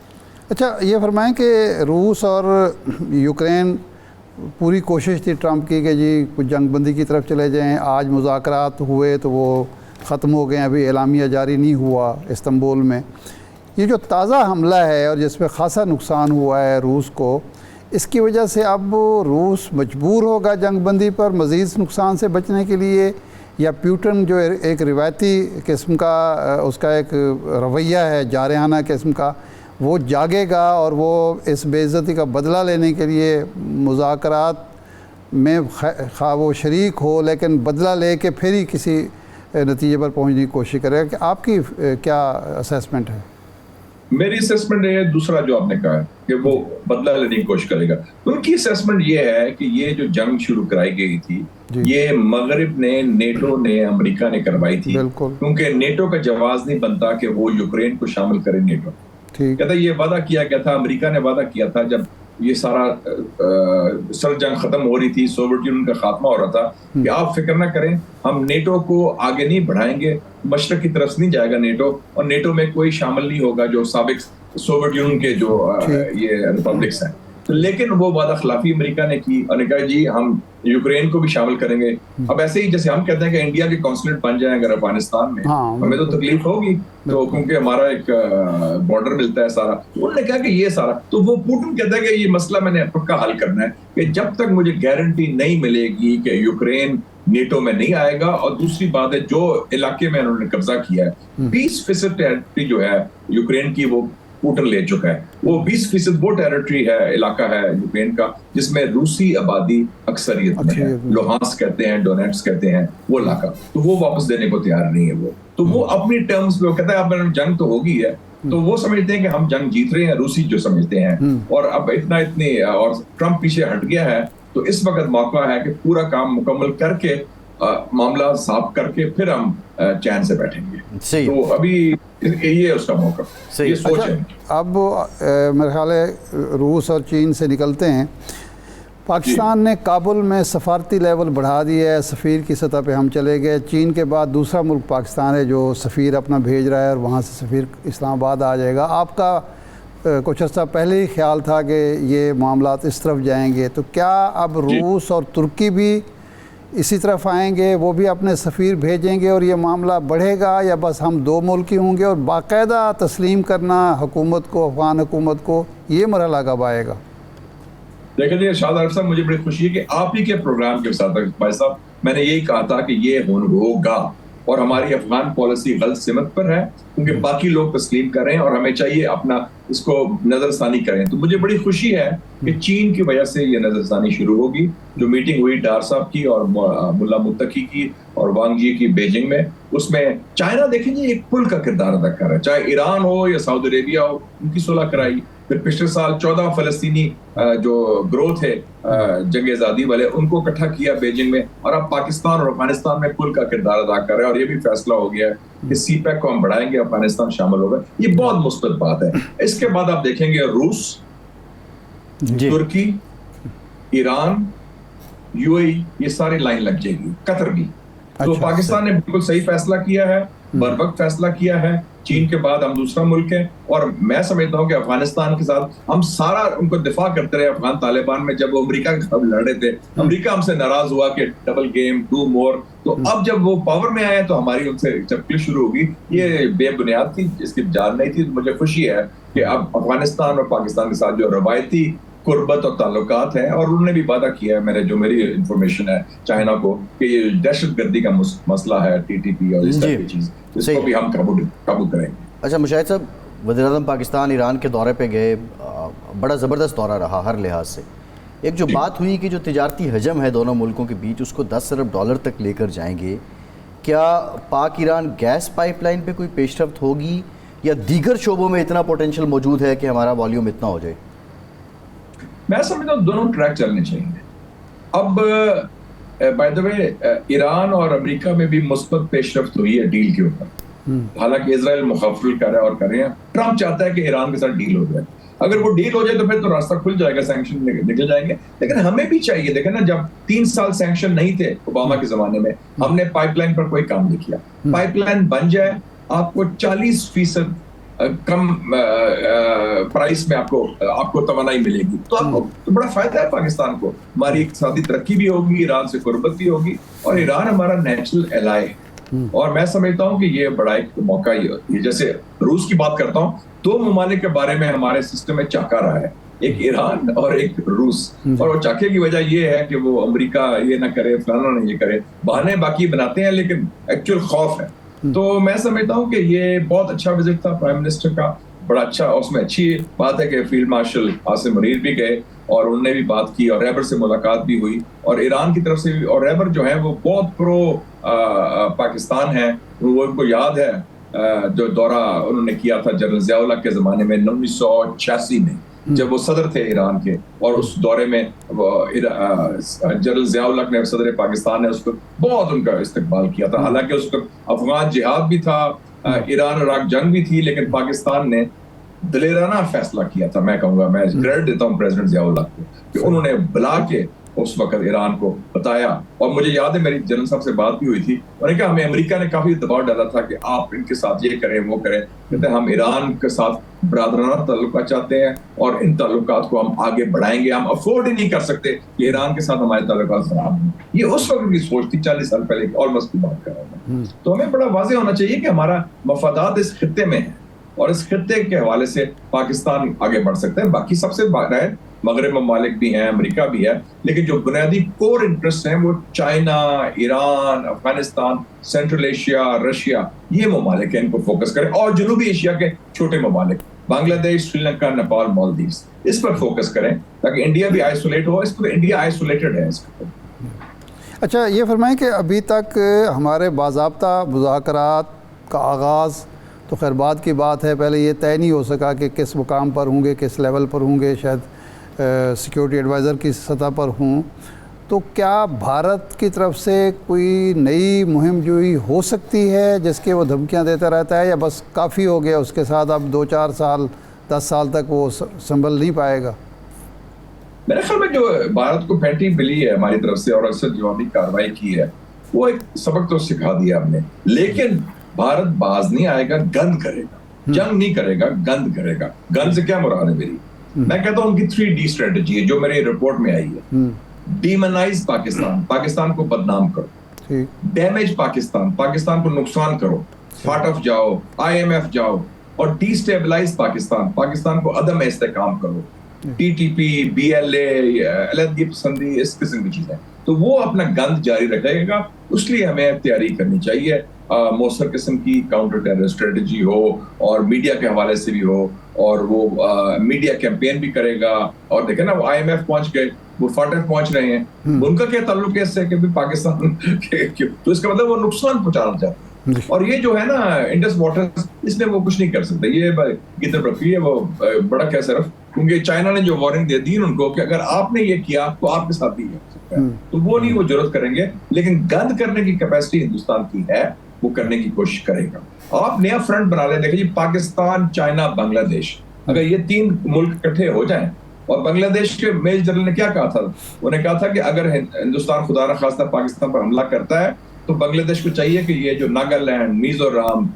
अच्छा, ये फरमाएं कि रूस और यूक्रेन, पूरी कोशिश थी ट्रंप की कि जी कुछ जंगबंदी की तरफ चले जाएं। आज मुज़ाकरात हुए तो वो ख़त्म हो गए, अभी एलामिया जारी नहीं हुआ इस्तांबुल में। ये जो ताज़ा हमला है और जिसमें ख़ासा नुकसान हुआ है रूस को, इसकी वजह से अब रूस मजबूर होगा जंगबंदी पर मज़ीद नुकसान से बचने के लिए, या पुतिन जो एक रिवायती किस्म का उसका एक रवैया है, जारहाना किस्म का, वो जागेगा और वो इस बेइज्जती का बदला लेने के लिए मुज़ाकरात में खा वो शरीक हो, लेकिन बदला ले के फिर ही किसी नतीजे पर पहुंचने की कोशिश करेगा? कि आपकी क्या असेसमेंट है? मेरी असेसमेंट है दूसरा जो आपने कहा है कि वो बदला लेने की कोशिश करेगा। उनकी असेसमेंट ये है कि ये जो जंग शुरू कराई गई थी ये मगरिब ने, नेटो ने, अमेरिका ने करवाई थी, क्योंकि नेटो का जवाब नहीं बनता कि वो यूक्रेन को शामिल करे नेटो। कहता ये वादा किया गया था, अमेरिका ने वादा किया था जब ये सारा सर्द जंग खत्म हो रही थी, सोवियत यूनियन का खात्मा हो रहा था, कि आप फिक्र ना करें, हम नेटो को आगे नहीं बढ़ाएंगे, मशरक की तरफ नहीं जाएगा नेटो, और नेटो में कोई शामिल नहीं होगा जो साबिक सोवियत यूनियन के जो ये रिपब्लिक्स हैं। तो लेकिन वो वादा खिलाफी अमेरिका ने की और कहा जी हम यूक्रेन को भी शामिल करेंगे। अब ऐसे ही जैसे हम कहते हैं कि इंडिया के कॉन्सुलेट बन जाए अगर अफगानिस्तान में, हमें तो तकलीफ होगी, तो क्योंकि हमारा एक बॉर्डर मिलता है सारा। तो उन्होंने कहा कि ये सारा, तो वो पुतिन कहता है कि ये मसला मैंने पक्का हल करना है कि जब तक मुझे गारंटी नहीं मिलेगी कि यूक्रेन नेटो में नहीं आएगा। और दूसरी बात है जो इलाके में उन्होंने कब्जा किया है, 20% टेरिटरी जो है यूक्रेन की वो पुतिन ले चुका है। वो 20% वो टेरिटरी है, इलाका है यूक्रेन का जिसमें रूसी आबादी अक्सरियत में है, लुहांस्क कहते हैं, डोनेट्स्क कहते हैं, वो इलाका, तो वो वापस देने को तैयार नहीं है। वो तो वो अपनी टर्म्स पे कहता है अब जंग तो होगी है, तो वो समझते हैं कि हम जंग जीत रहे हैं, रूसी जो समझते हैं। और अब इतनी और ट्रंप पीछे हट गया है, तो इस वक्त मौका है कि पूरा काम मुकम्मल करके मामला साफ करके फिर हम चैन से बैठेंगे। तो अभी ये उसका मौका, ये सोच है। अब मेरे ख्याल है रूस और चीन से निकलते हैं। पाकिस्तान ने काबुल में सफारती लेवल बढ़ा दिया है, सफ़ीर की सतह पे हम चले गए। चीन के बाद दूसरा मुल्क पाकिस्तान है जो सफ़ीर अपना भेज रहा है और वहाँ से सफ़ीर इस्लामाबाद आ जाएगा। आपका कुछ अर्सा पहले ही ख्याल था कि ये मामलात इस तरफ जाएंगे, तो क्या अब रूस और तुर्की भी इसी तरफ आएंगे, वो भी अपने सफ़ीर भेजेंगे और ये मामला बढ़ेगा, या बस हम दो मुल्क ही होंगे? और बाकायदा तस्लीम करना हुकूमत को, अफगान हुकूमत को, ये मरहला कब आएगा? देखिए शाहद साहब, मुझे बड़ी खुशी है कि आप ही के प्रोग्राम के साथ भाई साहब मैंने यही कहा था कि ये होगा, और हमारी अफगान पॉलिसी गलत सिमत पर है क्योंकि बाकी लोग तस्लीम कर रहे हैं और हमें चाहिए अपना इसको नजरसानी करें। तो मुझे बड़ी खुशी है कि चीन की वजह से ये नजरसानी शुरू होगी। जो मीटिंग हुई डार साहब की और मुल्ला मुत्तकी की और वांग जी की बीजिंग में, उसमें चाइना देखेंगे एक पुल का किरदार अदा कर रहा है, चाहे ईरान हो या सऊदी अरेबिया हो, उनकी सुलह कराई। फिर पिछले साल 14 फलस्तीनी जो ग्रोह थे जंग आज़ादी वाले, उनको इकट्ठा किया बीजिंग में, और अब पाकिस्तान और अफगानिस्तान में पुल का किरदार अदा कर रहे हैं। और ये भी फैसला हो गया है कि सीपैक को हम बढ़ाएंगे, अफगानिस्तान शामिल होगा। ये बहुत मुस्बत बात है। इसके बाद आप देखेंगे रूस, तुर्की, ईरान, यूएई, ये सारी लाइन लग जाएगी, कतर भी। तो पाकिस्तान ने बिल्कुल सही फैसला किया है, बर वक्त फैसला किया है। चीन के बाद हम दूसरा मुल्क है, और मैं समझता हूँ कि अफगानिस्तान के साथ हम सारा उनको दिफा करते रहे। अफगान तालिबान में जब वो अमेरिका के खिलाफ लड़ रहे थे, अमेरिका हमसे नाराज हुआ कि डबल गेम, डू मोर। तो अब जब वो पावर में आए तो हमारी उनसे चपकी शुरू होगी। ये बेबुनियाद थी, इसकी जान नहीं थी। मुझे खुशी है कि अब अफगानिस्तान और पाकिस्तान के साथ जो रवायती कुर्बत और ताल्लुकात है, और उन्होंने भी वादा किया है, जो मेरी इंफॉर्मेशन है चाइना को, कि ये दहशतगर्दी का मसला है, टीटीपी और इस तरह की चीज, इसको भी हम काबू करेंगे। अच्छा मुशाहिद साहब, वज़ीर-ए-आज़म पाकिस्तान ईरान के दौरे पे गए, बड़ा ज़बरदस्त दौरा रहा हर लिहाज से। एक जो बात हुई कि जो तिजारती हजम है दोनों मुल्कों के बीच, उसको 10 अरब डॉलर तक लेकर जाएंगे। क्या पाक ईरान गैस पाइपलाइन पे कोई पेशरफ्त होगी, या दीगर शोबों में इतना पोटेंशियल मौजूद है कि हमारा वॉल्यूम इतना हो जाए? मैं समझता हूँ दोनों ट्रैक चलने चाहिए। अब बाय द वे ईरान और अमेरिका में भी मुस्बत पेशरफ्त हुई है डील के ऊपर। हालांकि इजराइल मुखाफिल कर रहा है और कर रहे हैं। ट्रंप चाहता है कि ईरान के साथ डील हो जाए। अगर वो डील हो जाए तो फिर तो रास्ता खुल जाएगा, सैंक्शन निकल जाएंगे। लेकिन हमें भी चाहिए, देखें ना, जब 3 साल सैंक्शन नहीं थे ओबामा के जमाने में, हमने पाइपलाइन पर कोई काम नहीं किया। पाइपलाइन बन जाए, आपको 40% कम प्राइस में आपको तवानाई मिलेगी, तो आपको तो बड़ा फायदा है पाकिस्तान को। हमारी इक़्तिसादी तरक्की भी होगी, ईरान से कुर्बत भी होगी, और ईरान हमारा नेचुरल एलाय है। और मैं समझता हूँ कि ये बड़ा एक मौका ही है। जैसे रूस की बात करता हूँ, 2 ममालिक के बारे में हमारे सिस्टम में चाका रहा है, एक ईरान और एक रूस। और वो चाके की वजह ये है कि वो अमेरिका ये ना करे, फलाना ना ये करे, बहाने बाकी बनाते हैं, लेकिन एक्चुअल खौफ है। तो मैं समझता हूँ कि ये बहुत अच्छा विजिट था प्राइम मिनिस्टर का, बड़ा अच्छा। उसमें अच्छी बात है कि फील्ड मार्शल आसिम मुनीर भी गए और उन्होंने भी बात की और रैबर से मुलाकात भी हुई, और ईरान की तरफ से भी। और रैबर जो है वो बहुत प्रो पाकिस्तान है। वो उनको याद है जो दौरा उन्होंने किया था जनरल ज़िया-उल-हक के ज़माने में 1986 में, जब वो सदर थे ईरान के, और उस दौरे में जनरल ज़िया-उल-हक ने, सदर पाकिस्तान ने, उसको बहुत उनका इस्तकबाल किया था। हालांकि उसको अफगान जिहाद भी था, ईरान इराक जंग भी थी, लेकिन पाकिस्तान ने दलेराना फैसला किया था। मैं कहूँगा, मैं क्रेडिट देता हूँ प्रेसिडेंट ज़िया-उल-हक को कि उन्होंने बुला के उस वक्त ईरान को बताया। और मुझे याद है मेरी जनरल साहब से बात भी हुई थी, उन्होंने कहा हमें अमेरिका ने काफी दबाव डाला था कि आप इनके साथ ये करें वो करें, कहते हम ईरान के साथ बरादराना ताल्लुकात चाहते हैं और इन ताल्लुकात को हम आगे बढ़ाएंगे, हम अफोर्ड ही नहीं कर सकते कि ईरान के साथ हमारे ताल्लुकात खराब हों। ये उस वक्त की सोच थी, 40 साल पहले ऑलमोस्ट की बात कर रहा हूँ। तो हमें बड़ा वाज़ेह होना चाहिए कि हमारा मफादात इस खित्ते में है और इस खित्ते के हवाले से पाकिस्तान आगे बढ़ सकता है। बाकी सबसे है मगरब ममालिक भी हैं, अमेरिका भी है, लेकिन जो बुनियादी कोर इंटरेस्ट हैं वो China, Iran, Afghanistan, central Asia, Russia, ये ममालिक हैं, इनको फोकस करें। और जनूबी एशिया के छोटे ममालिक, बांग्लादेश, श्रीलंका, नेपाल, मालदीव्स, इस पर फोकस करें ताकि इंडिया भी आइसोलेट हो। इस पर इंडिया आइसोलेटेड है इसको। अच्छा, ये फरमाएं कि अभी तक हमारे बाज़ाब्ता मुज़ाकरात का आगाज़ तो खैर बाद की बात है, पहले ये तय नहीं हो सका कि किस मुकाम पर होंगे, किस लेवल पर होंगे, शायद सिक्योरिटी एडवाइज़र की सतह पर हों। तो क्या भारत की तरफ से कोई नई मुहिम जोई हो सकती है जिसके वो धमकियां देता रहता है, या बस काफ़ी हो गया उसके साथ, अब 2-4 साल 10 साल तक वो संभल नहीं पाएगा? मेरे ख्याल में जो भारत को पैंटी मिली है हमारी तरफ से और अक्सर जवाबी कार्रवाई की है, वो एक सबक तो सिखा दिया हमने। लेकिन भारत बाज नहीं आएगा, गंद करेगा, जंग नहीं करेगा, गंद करेगा। गंद से क्या मुराद है मेरी? मैं कहता हूं उनकी 3D स्ट्रेटजी है जो मेरी रिपोर्ट में आई है। डीमनाइज पाकिस्तान, पाकिस्तान को बदनाम करो। डैमेज पाकिस्तान, पाकिस्तान को नुकसान करो। फाटफ जाओ, IMF जाओ और डिस्टेबलाइज पाकिस्तान, पाकिस्तान को अदम इस्तेकाम करो। TTP, BLA, अलहदगी पसंदी, इस किस्म की चीजें, तो वो अपना गंद जारी रखेगा। उसलिए हमें तैयारी करनी चाहिए, मौसर किस्म की काउंटर टेरर स्ट्रेटजी हो और मीडिया के हवाले से भी हो, और वो मीडिया कैंपेन भी करेगा। और देखे ना, वो IMF पहुंच गए, वो फाटफ पहुंच रहे हैं, उनका क्या ताल्लुक है इससे कि भी पाकिस्तान तो इसका मतलब वो नुकसान पहुंचाना चाहते हैं। और ये जो है ना इंडस वाटर, इसमें वो कुछ नहीं कर सकते। ये गिदर रफी है, वो बड़ा क्या सिर्फ, क्योंकि चाइना ने जो वार्निंग दे दी उनको कि अगर आपने ये किया तो आपके साथ भी हो सकता है, तो वो नहीं, वो जरूरत करेंगे। लेकिन गंद करने की कैपेसिटी हिंदुस्तान की है, वो करने की कोशिश करेगा। आप नया फ्रंट बना ले, देखिए पाकिस्तान, चाइना, बांग्लादेश, अगर ये 3 मुल्क इकट्ठे हो जाएं, और बांग्लादेश के मेजर जनरल ने क्या कहा था, उन्होंने कहा था कि अगर हिंदुस्तान खुदा न खास्ता पाकिस्तान पर हमला करता है तो बांग्लादेश को चाहिए कि ये जो नागालैंड, मिजोरम,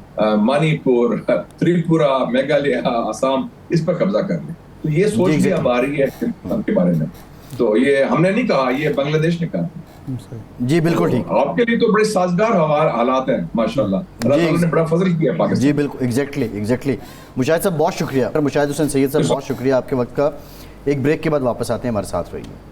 मणिपुर, त्रिपुरा, मेघालय, असम, इस पर कब्जा कर ले। तो ये सोच भी अब आ रही है हिंदुस्तान के बारे में। तो ये हमने नहीं कहा, ये बांग्लादेश ने कहा। जी बिल्कुल ठीक। आपके लिए तो बड़े साजगार हालात हैं माशाल्लाह, अल्लाह ने बड़ा फजल किया पाकिस्तान। जी बिल्कुल, एग्जैक्टली। मुशाहिद साहब बहुत शुक्रिया, मुशाहिद हुसैन सैयद साहब बहुत शुक्रिया आपके वक्त का। एक ब्रेक के बाद वापस आते हैं, हमारे साथ रहिए।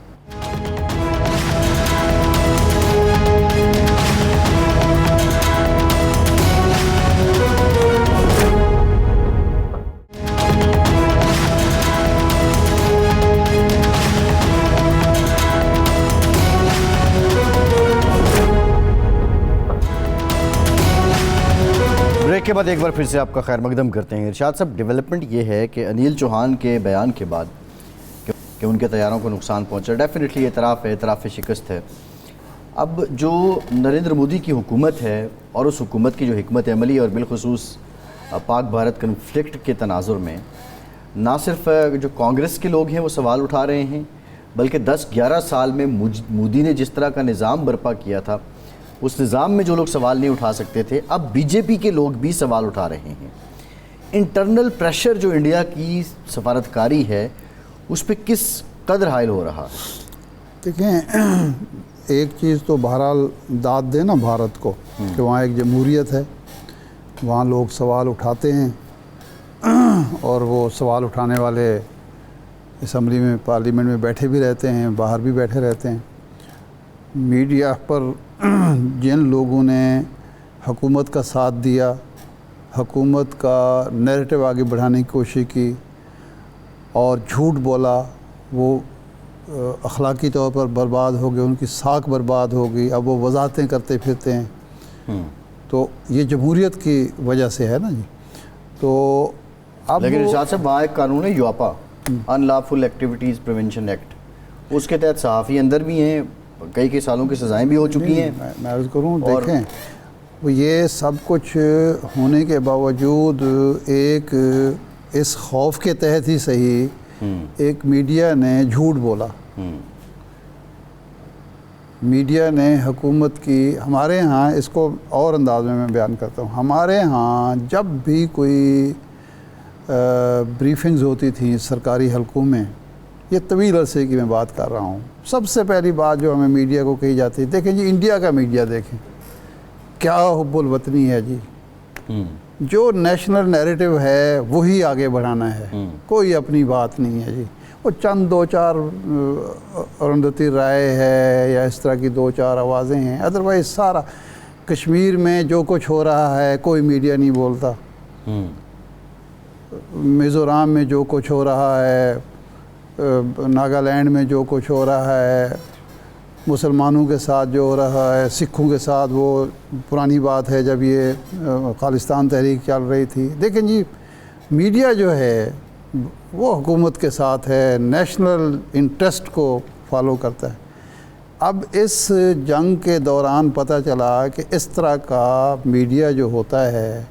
के बाद एक बार फिर से आपका खैर मकदम करते हैं। इरशाद साहब, डेवलपमेंट ये है कि अनिल चौहान के बयान के बाद कि उनके तैयारों को नुकसान पहुंचा, डेफिनेटली एतराफ़ है, एतराफ़ शिकस्त है। अब जो नरेंद्र मोदी की हुकूमत है और उस हुकूमत की जो हिकमत अमली और बिलखुसूस पाक भारत कन्फ्लिक्ट के तनाजुर में ना सिर्फ जो कांग्रेस के लोग हैं वो सवाल उठा रहे हैं, बल्कि 10-11 साल में मोदी ने जिस तरह का निज़ाम बर्पा किया था, उस निज़ाम में जो लोग सवाल नहीं उठा सकते थे, अब बीजेपी के लोग भी सवाल उठा रहे हैं। इंटरनल प्रेशर जो इंडिया की सफारतकारी है उस पर किस कदर हायल हो रहा है? देखें, एक चीज़ तो बहरहाल दाद देना भारत को कि वहाँ एक जमहूरियत है, वहाँ लोग सवाल उठाते हैं और वो सवाल उठाने वाले असम्बली में, पार्लियामेंट में बैठे भी रहते हैं, बाहर भी बैठे रहते हैं। मीडिया पर जिन लोगों ने हुकूमत का साथ दिया, हुकूमत का नैरेटिव आगे बढ़ाने की कोशिश की और झूठ बोला, वो अखलाकी तौर पर बर्बाद हो गए, उनकी साख बर्बाद हो गई। अब वो वजाहतें करते फिरते हैं। तो ये जमहूरियत की वजह से है ना जी। तो अब लेकिन इरशाद साहब, वहाँ एक कानून है यूआपा, अनलॉफुल एक्टिविटीज़ प्रिवेंशन एक्ट, उसके तहत सहाफ़ी अंदर भी हैं, कई सालों की सज़ाएँ भी हो चुकी हैं। मैं अर्ज़ करूँ, देखें, वो ये सब कुछ होने के बावजूद एक इस खौफ के तहत ही सही एक मीडिया ने झूठ बोला। मीडिया ने हुकूमत की, हमारे यहाँ इसको और अंदाज में मैं बयान करता हूँ, हमारे यहाँ जब भी कोई ब्रीफिंग्स होती थी सरकारी हलकों में, ये तवील अरसे की मैं बात कर रहा हूँ, सबसे पहली बात जो हमें मीडिया को कही जाती है, देखें जी इंडिया का मीडिया देखें क्या हुब्बुल वतनी है जी, जो नेशनल नैरेटिव है वही आगे बढ़ाना है, कोई अपनी बात नहीं है जी। वो चंद दो चार अरुंधति राय है या इस तरह की दो चार आवाज़ें हैं, अदरवाइज सारा कश्मीर में जो कुछ हो रहा है कोई मीडिया नहीं बोलता, मिज़ोरम में जो कुछ हो रहा है, नागालैंड में जो कुछ हो रहा है, मुसलमानों के साथ जो हो रहा है, सिखों के साथ, वो पुरानी बात है जब ये खालिस्तान तहरीक चल रही थी। लेकिन जी मीडिया जो है वो हुकूमत के साथ है, नेशनल इंटरेस्ट को फॉलो करता है। अब इस जंग के दौरान पता चला कि इस तरह का मीडिया जो होता है,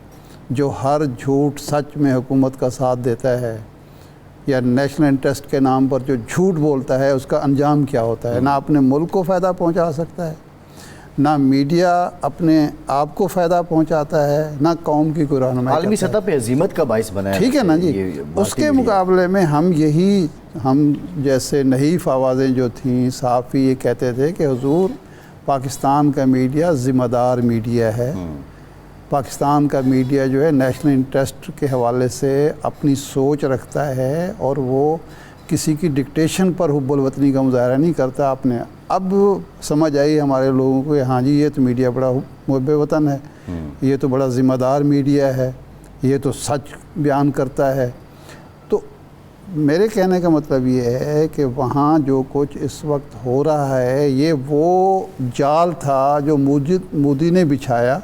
जो हर झूठ सच में हुकूमत का साथ देता है या नेशनल इंटरेस्ट के नाम पर जो झूठ बोलता है, उसका अंजाम क्या होता है। ना अपने मुल्क को फ़ायदा पहुंचा सकता है, ना मीडिया अपने आप को फ़ायदा पहुंचाता है, ना कौम की कोई रहनुमाई। आलमी सतह पे अजीमत का बाइस बना है। ठीक है ना जी। उसके मुकाबले में हम जैसे नहीफ आवाज़ें जो थीं, सहाफ़ी ये कहते थे कि हुजूर पाकिस्तान का मीडिया ज़िम्मेदार मीडिया है, पाकिस्तान का मीडिया जो है नेशनल इंटरेस्ट के हवाले से अपनी सोच रखता है और वो किसी की डिक्टेशन पर हुब्बुल वतनी का मुजाहरा नहीं करता अपने। अब समझ आई हमारे लोगों को, हाँ जी ये तो मीडिया बड़ा मुहब्बे वतन है, ये तो बड़ा ज़िम्मेदार मीडिया है, ये तो सच बयान करता है। तो मेरे कहने का मतलब ये है कि वहाँ जो कुछ इस वक्त हो रहा है, ये वो जाल था जो मोदी ने बिछाया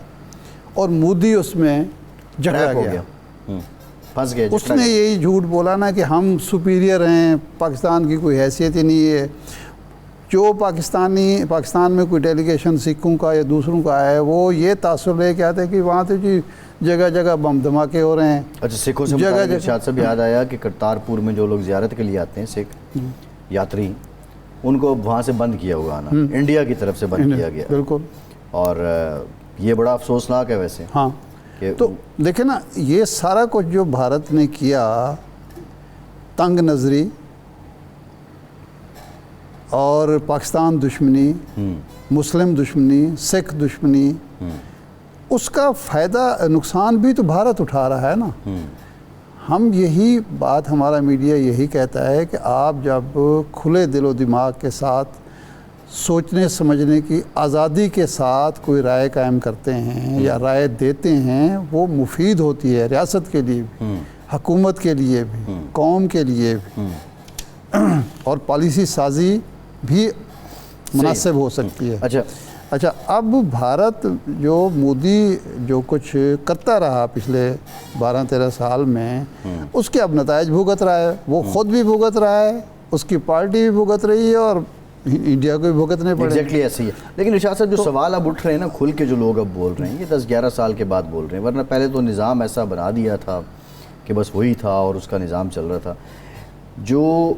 और मोदी उसमें जकड़ा गया, फंस गया। उसने यही झूठ बोला ना कि हम सुपीरियर हैं, पाकिस्तान की कोई हैसियत ही नहीं है। जो पाकिस्तान में कोई डेलीगेशन सिखों का या दूसरों का है, वो ये तासुर लेके आते हैं कि वहाँ तो जी जगह जगह बम धमाके हो रहे हैं। अच्छा, सिखों से जगह शायद से याद आया कि करतारपुर में जो लोग ज़ियारत के लिए आते हैं सिख यात्री, उनको वहाँ से बंद किया हुआ आना, इंडिया की तरफ से बंद किया गया। बिल्कुल। और ये बड़ा अफसोसनाक है वैसे। हाँ, तो देखे ना, ये सारा कुछ जो भारत ने किया, तंग नज़री और पाकिस्तान दुश्मनी, मुस्लिम दुश्मनी, सिख दुश्मनी, उसका फ़ायदा नुकसान भी तो भारत उठा रहा है ना। हम यही बात, हमारा मीडिया यही कहता है कि आप जब खुले दिलो दिमाग के साथ, सोचने समझने की आज़ादी के साथ कोई राय कायम करते हैं या राय देते हैं, वो मुफीद होती है रियासत के लिए भी, हुकूमत के लिए भी, कौम के लिए भी, और पॉलिसी साजी भी मुनासिब हो सकती है। अच्छा, अब भारत जो मोदी जो कुछ करता रहा पिछले 12-13 साल में, उसके अब नताइज भुगत रहा है। वो ख़ुद भी भुगत रहा है, उसकी पार्टी भी भुगत रही है और इंडिया को भी भुगतने पड़े। एग्जैक्टली ऐसे ही है। लेकिन इरशाद साहब, जो सवाल अब उठ रहे हैं ना, खुल के जो लोग अब बोल रहे हैं, ये 10-11 साल के बाद बोल रहे हैं, वरना पहले तो निज़ाम ऐसा बना दिया था कि बस वही था और उसका निज़ाम चल रहा था। जो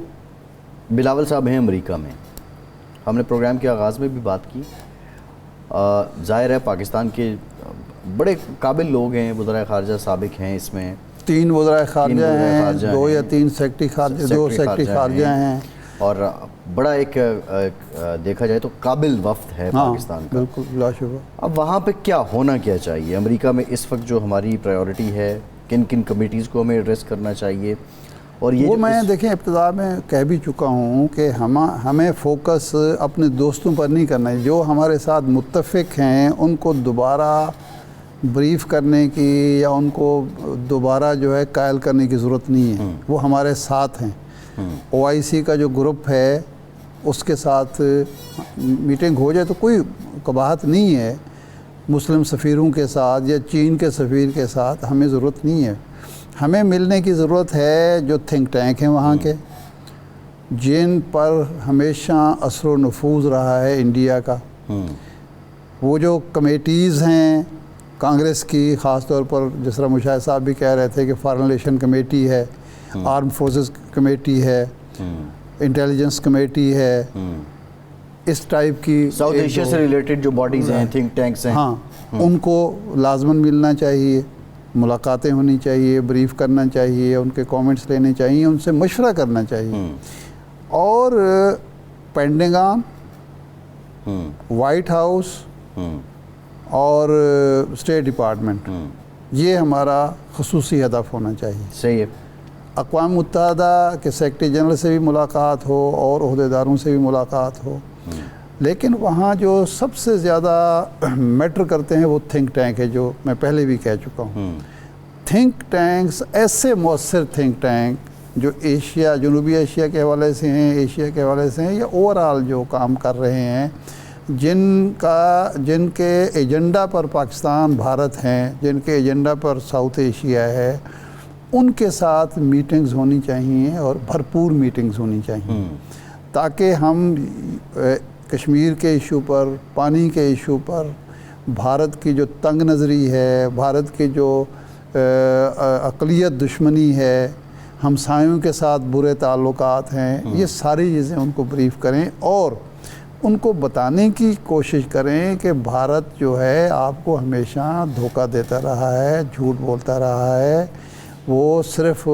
बिलावल साहब हैं अमेरिका में, हमने प्रोग्राम के आगाज़ में भी बात की, ज़ाहिर है पाकिस्तान के बड़े काबिल लोग हैं, वज़ीर ख़ारजा साबिक़ हैं, इसमें 3 वज़ीर ख़ारजा हैं, 2 या 3 सेक्रेटरी ख़ारजा हैं, और बड़ा एक देखा जाए तो काबिल वफ्द है पाकिस्तान का। बिल्कुल, लाशुबह। अब वहाँ पे क्या होना क्या चाहिए अमेरिका में इस वक्त? जो हमारी प्रायोरिटी है, किन किन कमिटीज़ को हमें एड्रेस करना चाहिए, और ये वो जो मैं देखें इब्तिदा में कह भी चुका हूँ कि हमें फोकस अपने दोस्तों पर नहीं करना है। जो हमारे साथ मुत्तफ़िक हैं उनको दोबारा ब्रीफ करने की या उनको दोबारा जो है कायल करने की ज़रूरत नहीं है, वो हमारे साथ हैं। OIC का जो ग्रुप है उसके साथ मीटिंग हो जाए तो कोई कबाहत नहीं है। मुस्लिम सफ़ीरों के साथ या चीन के सफ़ीर के साथ हमें ज़रूरत नहीं है। हमें मिलने की ज़रूरत है जो थिंक टैंक हैं वहाँ के, जिन पर हमेशा असर व नफूज़ रहा है इंडिया का। वो जो कमेटीज़ हैं कांग्रेस की, ख़ास तौर पर जिस तरह मुशाहिद साहब भी कह रहे थे कि फॉरेन रिलेशन कमेटी है, आर्म फोर्सेस कमेटी है, इंटेलिजेंस कमेटी है, इस टाइप की साउथ एशिया से रिलेटेड जो बॉडीज़ हैं, थिंक टैंक्स हैं, हाँ, उनको लाजमन मिलना चाहिए, मुलाकातें होनी चाहिए, ब्रीफ करना चाहिए, उनके कमेंट्स लेने चाहिए, उनसे मशवरा करना चाहिए। और पेंटागन, वाइट हाउस और स्टेट डिपार्टमेंट, ये हमारा ख़ुसूसी हदफ होना चाहिए। सही है। अक़वाम मुत्तहदा के सेक्रेटरी जनरल से भी मुलाकात हो और ओहदेदारों से भी मुलाकात हो, लेकिन वहाँ जो सबसे ज़्यादा मैटर करते हैं वो थिंक टैंक है, जो मैं पहले भी कह चुका हूँ। थिंक टैंक्स ऐसे मौसर थिंक टैंक जो एशिया, जनूबी एशिया के हवाले से हैं, एशिया के हवाले से हैं, या ओवरऑल जो काम कर रहे हैं, जिनके एजेंडा पर पाकिस्तान, भारत हैं, जिनके एजेंडा पर साउथ एशिया है, उनके साथ मीटिंग्स होनी चाहिए और भरपूर मीटिंग्स होनी चाहिए, ताकि हम कश्मीर के इशू पर, पानी के इशू पर, भारत की जो तंग नज़री है, भारत की जो अक़लियत दुश्मनी है, हमसायों के साथ बुरे ताल्लुकात हैं, ये सारी चीज़ें उनको ब्रीफ करें और उनको बताने की कोशिश करें कि भारत जो है आपको हमेशा धोखा देता रहा है, झूठ बोलता रहा है, वो सिर्फ़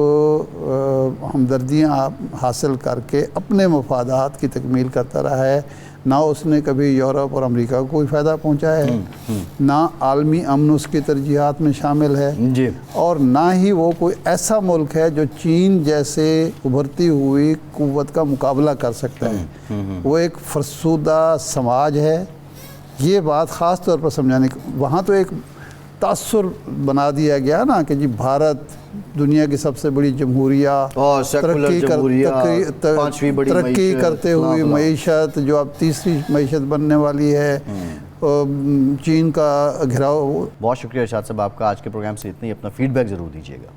हमदर्दियाँ हासिल करके अपने मफादात की तकमील करता रहा है। ना उसने कभी यूरोप और अमेरिका को कोई फ़ायदा पहुँचाया है, ना आलमी अमन उसकी तरजीहात में शामिल है जी, और ना ही वो कोई ऐसा मुल्क है जो चीन जैसे उभरती हुई कुव्वत का मुकाबला कर सकता है। वो एक फरसुदा समाज है। ये बात ख़ास तौर पर समझाने, वहाँ तो एक तासुर बना दिया गया ना कि जी भारत दुनिया की सबसे बड़ी जमहूरिया, तरक्की करते हुए मईशत, जो अब तीसरी मईशत बनने वाली है, चीन का घिराव। बहुत शुक्रिया इरशाद साहब आपका। आज के प्रोग्राम से इतना ही। अपना फीडबैक ज़रूर दीजिएगा।